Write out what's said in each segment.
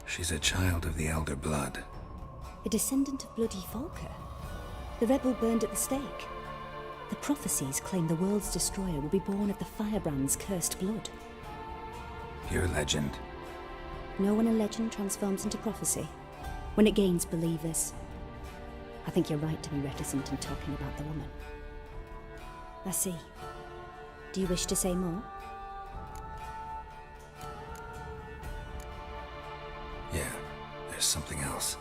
She's a child of the Elder Blood. A descendant of bloody Falker. The rebel burned at the stake. The prophecies claim the world's destroyer will be born of the Firebrand's cursed blood. Pure legend. Know when a legend transforms into prophecy? When it gains believers. I think you're right to be reticent in talking about the woman. I see. Do you wish to say more? Yeah, there's something else.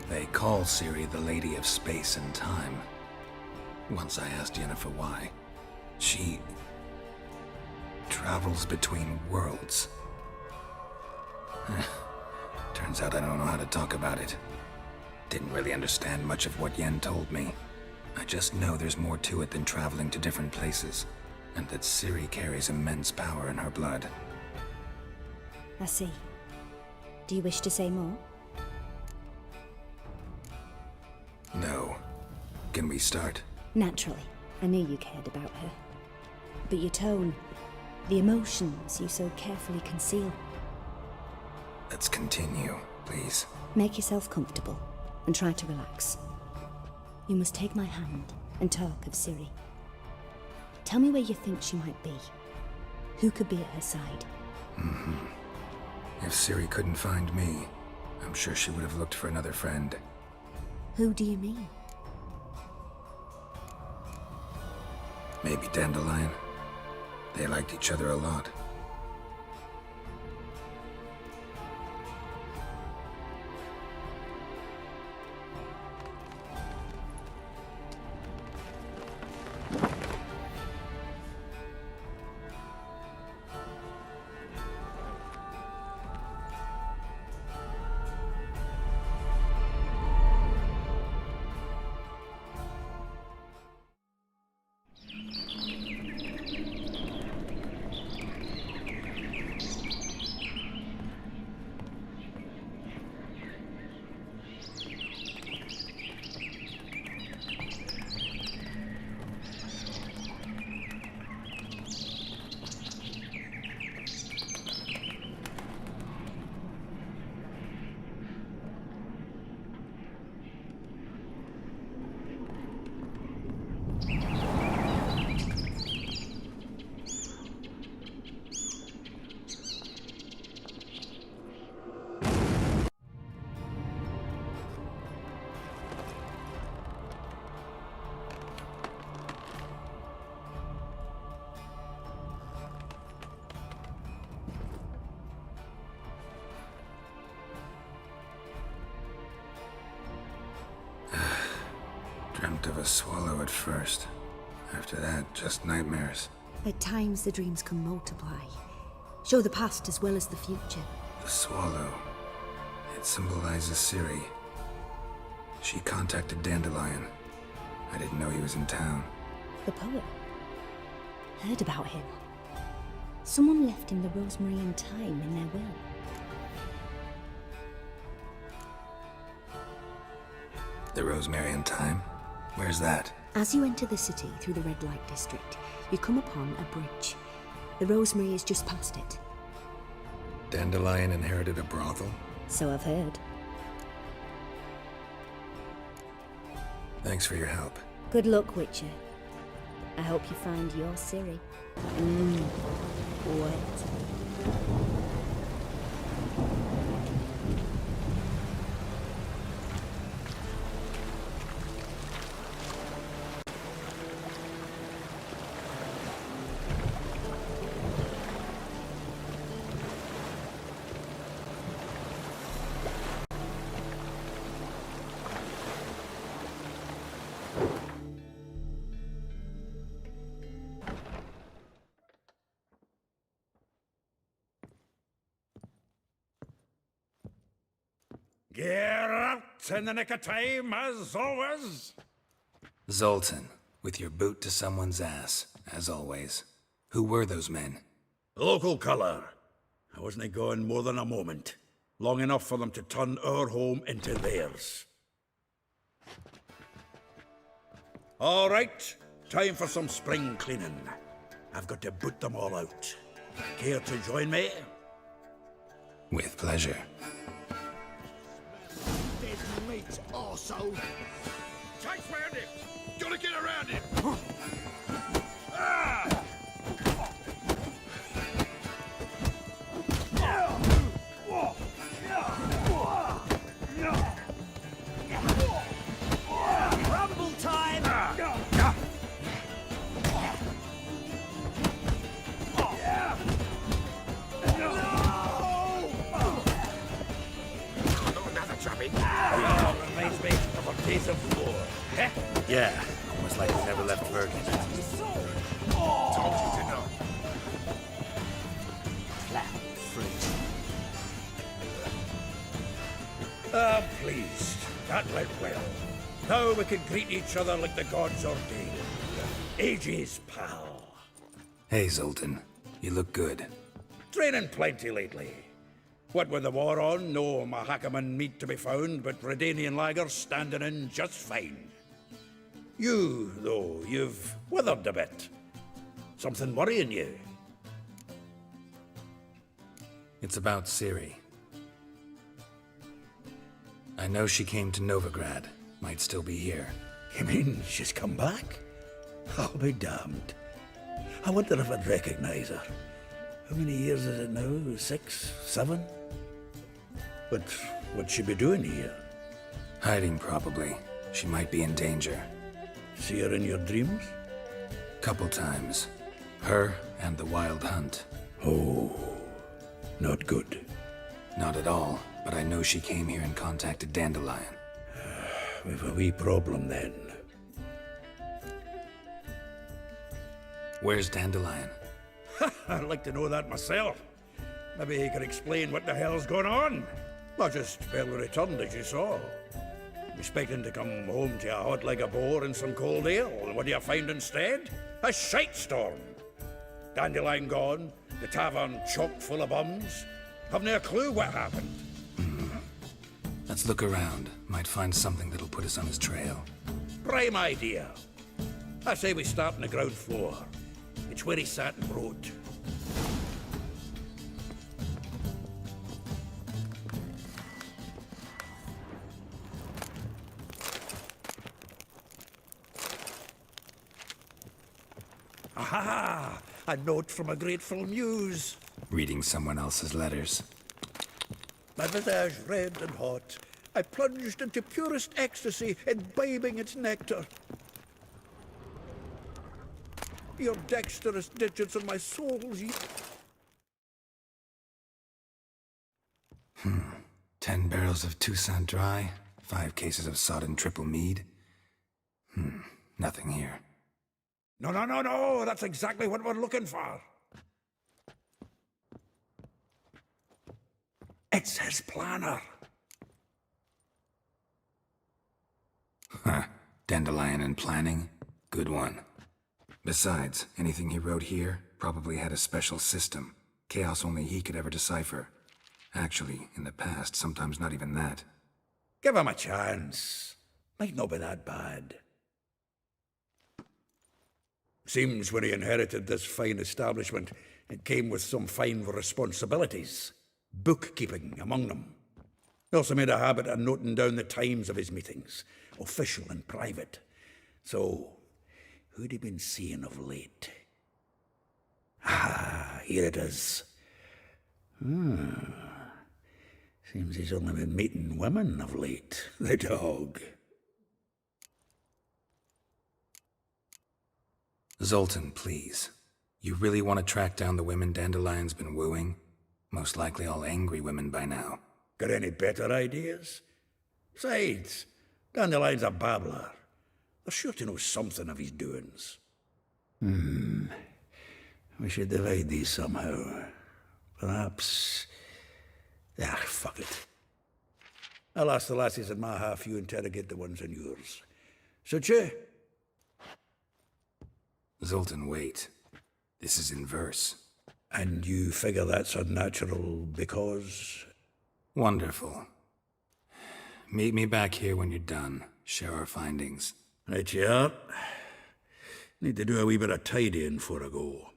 They call Ciri the Lady of Space and Time. Once I asked Yennefer why. She travels between worlds. Turns out I don't know how to talk about it. Didn't really understand much of what Yen told me. I just know there's more to it than traveling to different places, and that Ciri carries immense power in her blood. I see. Do you wish to say more? No. Can we start? Naturally. I knew you cared about her. But your tone, the emotions you so carefully conceal. Let's continue, please. Make yourself comfortable, and try to relax. You must take my hand and talk of Ciri. Tell me where you think she might be. Who could be at her side? If Ciri couldn't find me, I'm sure she would have looked for another friend. Who do you mean? Maybe Dandelion. They liked each other a lot. Dreamt of a swallow at first. After that, just nightmares. At times the dreams can multiply. Show the past as well as the future. The swallow. It symbolizes Ciri. She contacted Dandelion. I didn't know he was in town. The poet. Heard about him. Someone left him the rosemary and thyme in their will. The Rosemary and Thyme? Where's that? As you enter the city through the red light district, you come upon a bridge. The rosemary is just past it. Dandelion inherited a brothel? So I've heard. Thanks for your help. Good luck, Witcher. I hope you find your Ciri. What? Gear out in the nick of time, as always. Zoltan, with your boot to someone's ass, as always. Who were those men? Local colour. I wasn't gone more than a moment. Long enough for them to turn our home into theirs. All right, time for some spring cleaning. I've got to boot them all out. Care to join me? With pleasure. Dead meat, arsehole. Chase round him! Gotta get around him! Ah! Rumble time! Another chopping. Oh, reminds me of a piece of war. Yeah, almost like he never left Bergen. Told you to know. I'm pleased. That went well. Now we can greet each other like the gods ordained. Ages, pal. Hey, Zoltan. You look good. Training plenty lately. What with the war on, no Mahakaman meat to be found, but Redanian lagers standing in just fine. You, though, you've withered a bit. Something worrying you? It's about Ciri. I know she came to Novigrad. Might still be here. You mean she's come back? I'll be damned. I wonder if I'd recognize her. How many years is it now? 6, 7? But what'd she be doing here? Hiding, probably. She might be in danger. See her in your dreams? Couple times. Her and the Wild Hunt. Oh, not good. Not at all, but I know she came here and contacted Dandelion. We've a wee problem then. Where's Dandelion? I'd like to know that myself. Maybe he could explain what the hell's going on. Not just barely returned, as you saw. Expecting to come home to a hot like a boar and some cold ale, and what do you find instead? A shite storm. Dandelion gone, the tavern chock full of bums. Haven't a clue what happened. Let's look around. Might find something that'll put us on his trail. Prime idea. I say we start on the ground floor. It's where he sat and wrote. Aha! A note from a grateful muse. Reading someone else's letters. My visage red and hot, I plunged into purest ecstasy, imbibing its nectar. Your dexterous digits on my soul's 10 barrels of Toussaint Dry, 5 cases of sodden triple mead. Nothing here. No, that's exactly what we're looking for. It's his planner. Huh. Dandelion and planning? Good one. Besides, anything he wrote here probably had a special system. Chaos only he could ever decipher. Actually, in the past, sometimes not even that. Give him a chance. Might not be that bad. Seems when he inherited this fine establishment, it came with some fine responsibilities. Bookkeeping among them. He also made a habit of noting down the times of his meetings, official and private. So, who'd he been seeing of late? Ah, here it is. Seems he's only been meeting women of late, the dog. Zoltan, please. You really want to track down the women Dandelion's been wooing? Most likely all angry women by now. Got any better ideas? Besides, Dandelion's a babbler. They're sure to know something of his doings. We should divide these somehow. Perhaps... fuck it. I'll ask the lassies in my half, you interrogate the ones in yours. Suit you? Zoltan, wait. This is in verse. And you figure that's unnatural because... Wonderful. Meet me back here when you're done. Share our findings. Right you are. Need to do a wee bit of tidying before I go.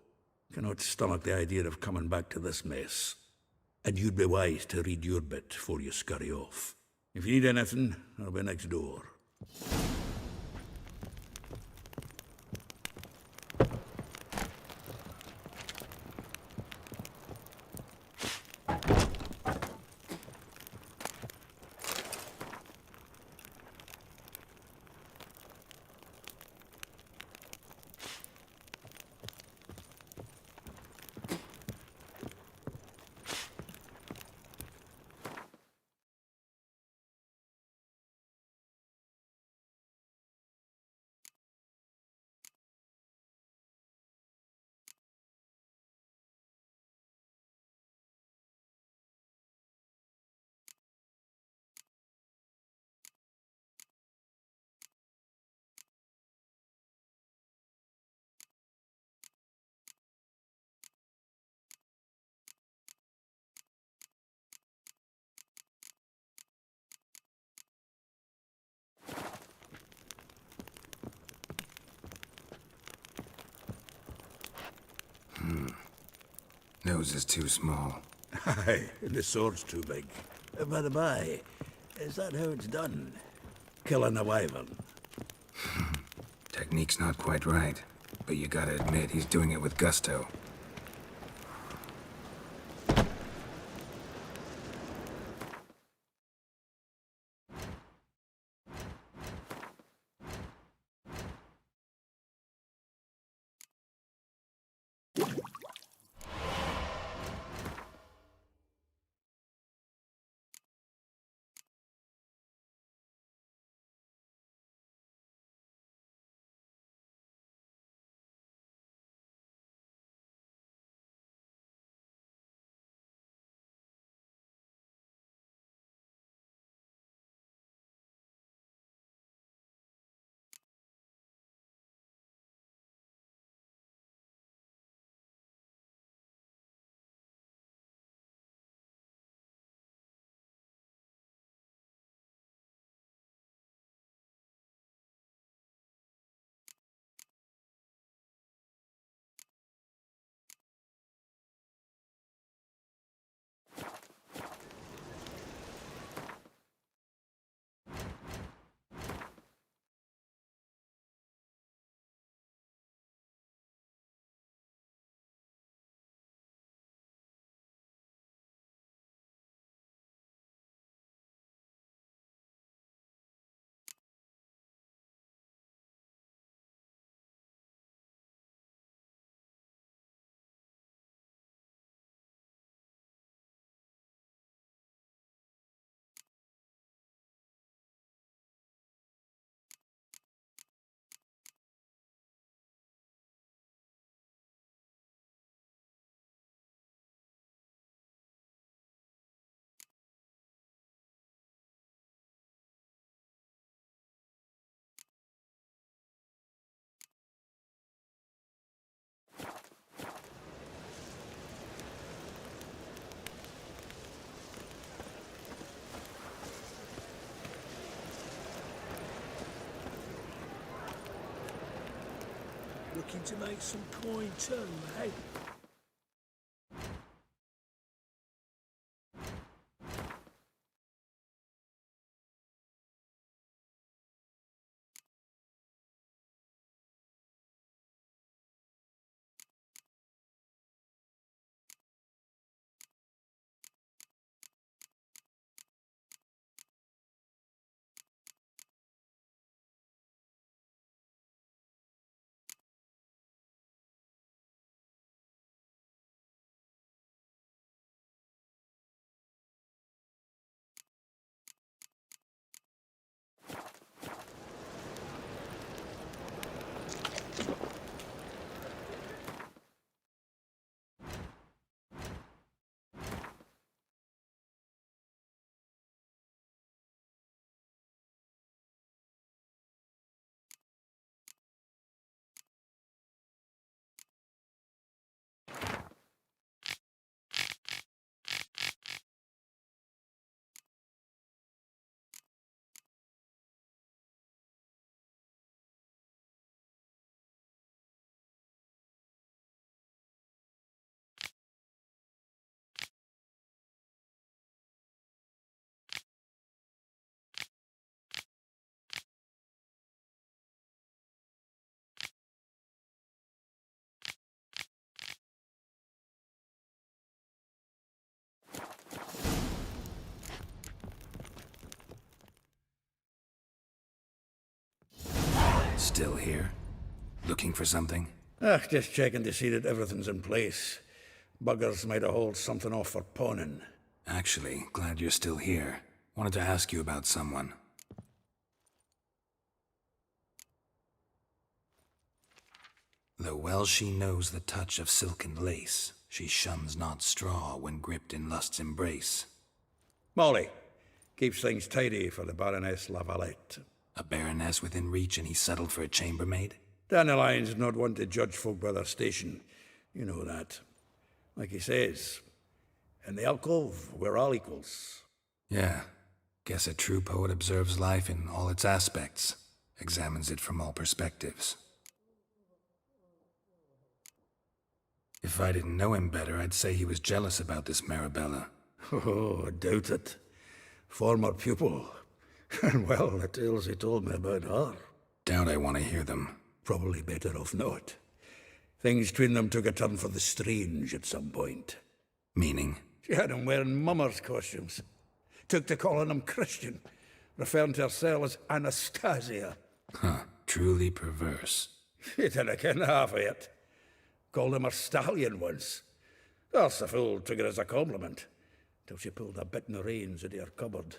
Cannot stomach the idea of coming back to this mess. And you'd be wise to read your bit before you scurry off. If you need anything, I'll be next door. Nose is too small. Aye, and the sword's too big. By the by, is that how it's done? Killing a wyvern? Technique's not quite right, but you gotta admit he's doing it with gusto. Looking to make some coin too, eh? Still here? Looking for something? Just checking to see that everything's in place. Buggers might have hauled something off for pawning. Actually, glad you're still here. Wanted to ask you about someone. Though well she knows the touch of silken lace, she shuns not straw when gripped in lust's embrace. Molly keeps things tidy for the Baroness Lavalette. A baroness within reach and he settled for a chambermaid? Dandelion's not one to judge folk by their station. You know that. Like he says, in the alcove, we're all equals. Yeah. Guess a true poet observes life in all its aspects, examines it from all perspectives. If I didn't know him better, I'd say he was jealous about this Marabella. Oh, I doubt it. Former pupil. And well, the tales he told me about her. Doubt I want to hear them. Probably better off not. Things between them took a turn for the strange at some point. Meaning? She had him wearing mummers' costumes. Took to calling him Christian, referring to herself as Anastasia. Huh, truly perverse. He didn't ken half of it. Called him a stallion once. That's the fool took it as a compliment, till she pulled a bit in the reins into her cupboard.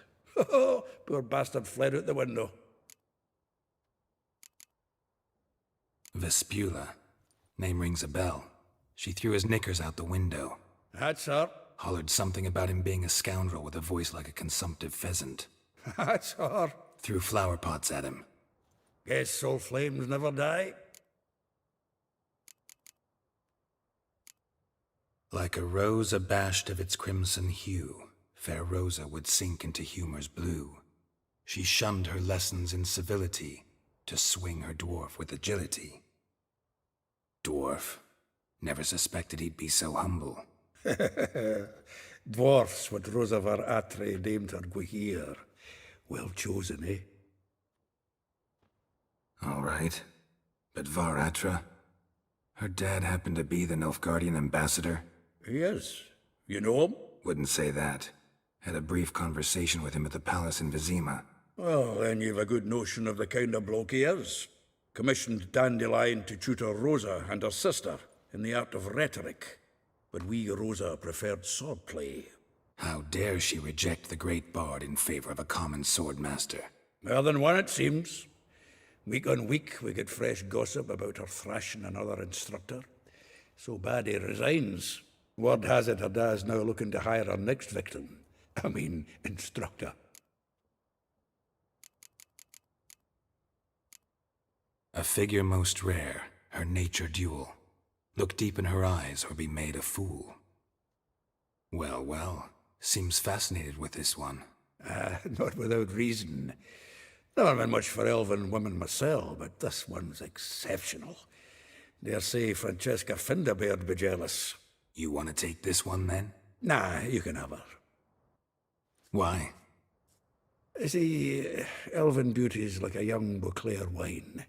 Poor bastard fled out the window. Vespula. Name rings a bell. She threw his knickers out the window. That's her. Hollered something about him being a scoundrel with a voice like a consumptive pheasant. That's her. Threw flower pots at him. Guess soul flames never die. Like a rose abashed of its crimson hue, fair Rosa would sink into humor's blue. She shunned her lessons in civility, to swing her dwarf with agility. Dwarf. Never suspected he'd be so humble. Dwarfs what Rosa var Atre named her Guihir. Well chosen, eh? All right. But Var Atra? Her dad happened to be the Nilfgaardian ambassador? He is. You know him? Wouldn't say that. Had a brief conversation with him at the palace in Vizima. Well, then you've a good notion of the kind of bloke he is. Commissioned Dandelion to tutor Rosa and her sister in the art of rhetoric. But we, Rosa, preferred swordplay. How dare she reject the great bard in favor of a common swordmaster? More than one, it seems. Week on week, we get fresh gossip about her thrashing another instructor. So bad he resigns. Word has it her dad's now looking to hire her next victim. I mean, instructor. A figure most rare, her nature dual. Look deep in her eyes or be made a fool. Well, well, seems fascinated with this one. Not without reason. Never been much for elven women myself, but this one's exceptional. Dare say Francesca Finderbeard be jealous. You want to take this one, then? Nah, you can have her. Why? See, elven beauty's like a young Beauclair wine,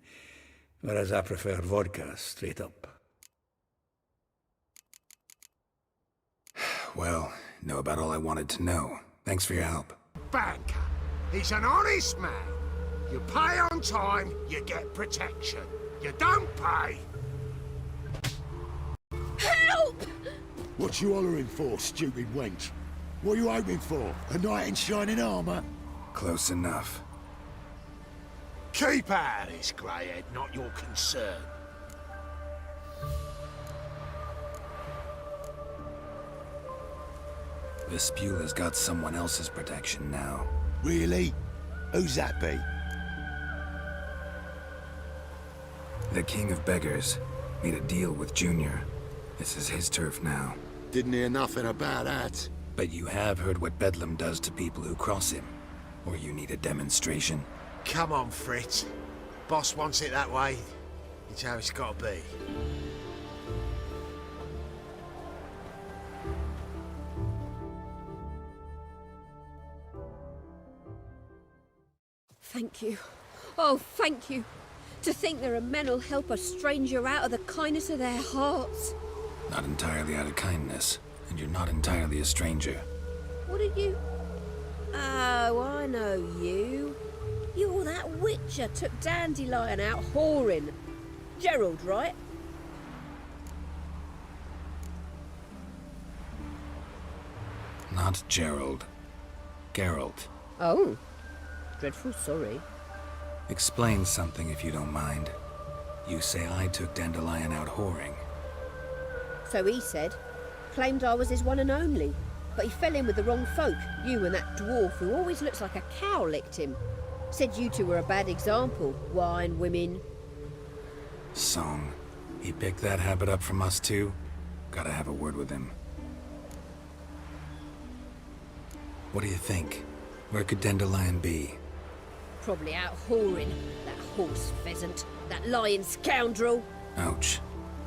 whereas I prefer vodka straight up. Well, know about all I wanted to know. Thanks for your help. Banker. He's an honest man. You pay on time, you get protection. You don't pay. Help! What you hollering for, stupid wench? What are you hoping for? A knight in shining armor? Close enough. Keep out of this, greyhead, not your concern. Vespula's got someone else's protection now. Really? Who's that be? The King of Beggars. Made a deal with Junior. This is his turf now. Didn't hear nothing about that. But you have heard what Bedlam does to people who cross him. Or you need a demonstration? Come on, Fritz. Boss wants it that way. It's how it's got to be. Thank you. Oh, thank you. To think there are men who'll help a stranger out of the kindness of their hearts. Not entirely out of kindness, and you're not entirely a stranger. What did you... Oh, I know you. You're that witcher took Dandelion out whoring. Gerald, right? Not Gerald. Geralt. Oh. Dreadful sorry. Explain something if you don't mind. You say I took Dandelion out whoring. So he said. Claimed I was his one and only. But he fell in with the wrong folk. You and that dwarf who always looks like a cow licked him. Said you two were a bad example. Wine, women. Song. He picked that habit up from us too? Gotta have a word with him. What do you think? Where could Dandelion be? Probably out whoring. That horse pheasant. That lying scoundrel. Ouch.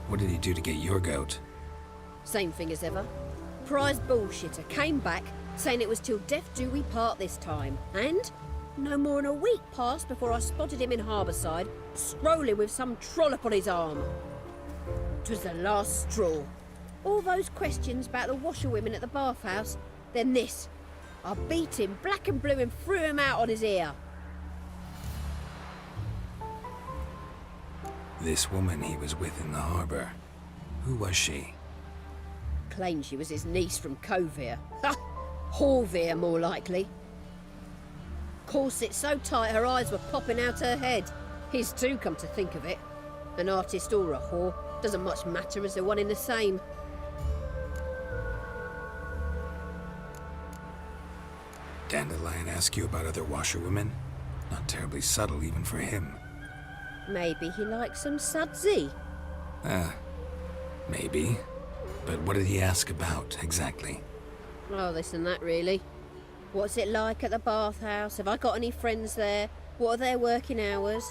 What did he do to get your goat? Same thing as ever. Prize bullshitter came back saying it was till death do we part this time. And no more than a week passed before I spotted him in Harbourside, strolling with some trollop on his arm. 'Twas the last straw. All those questions about the washerwomen at the bathhouse, then this. I beat him black and blue and threw him out on his ear. This woman he was with in the harbour. Who was she? Claimed she was his niece from Kovir. Ha! Horvir, more likely. Corset so tight her eyes were popping out her head. His too, come to think of it. An artist or a whore doesn't much matter as they're one in the same. Dandelion ask you about other washerwomen? Not terribly subtle even for him. Maybe he likes some sudsy. Maybe. But what did he ask about, exactly? Oh, this and that, really. What's it like at the bathhouse? Have I got any friends there? What are their working hours?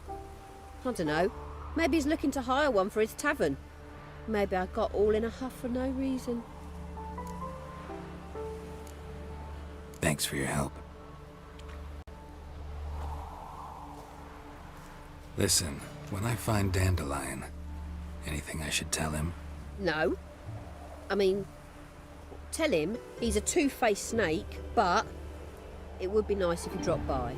I don't know. Maybe he's looking to hire one for his tavern. Maybe I got all in a huff for no reason. Thanks for your help. Listen, when I find Dandelion, anything I should tell him? No. I mean, tell him he's a two-faced snake, but it would be nice if he dropped by.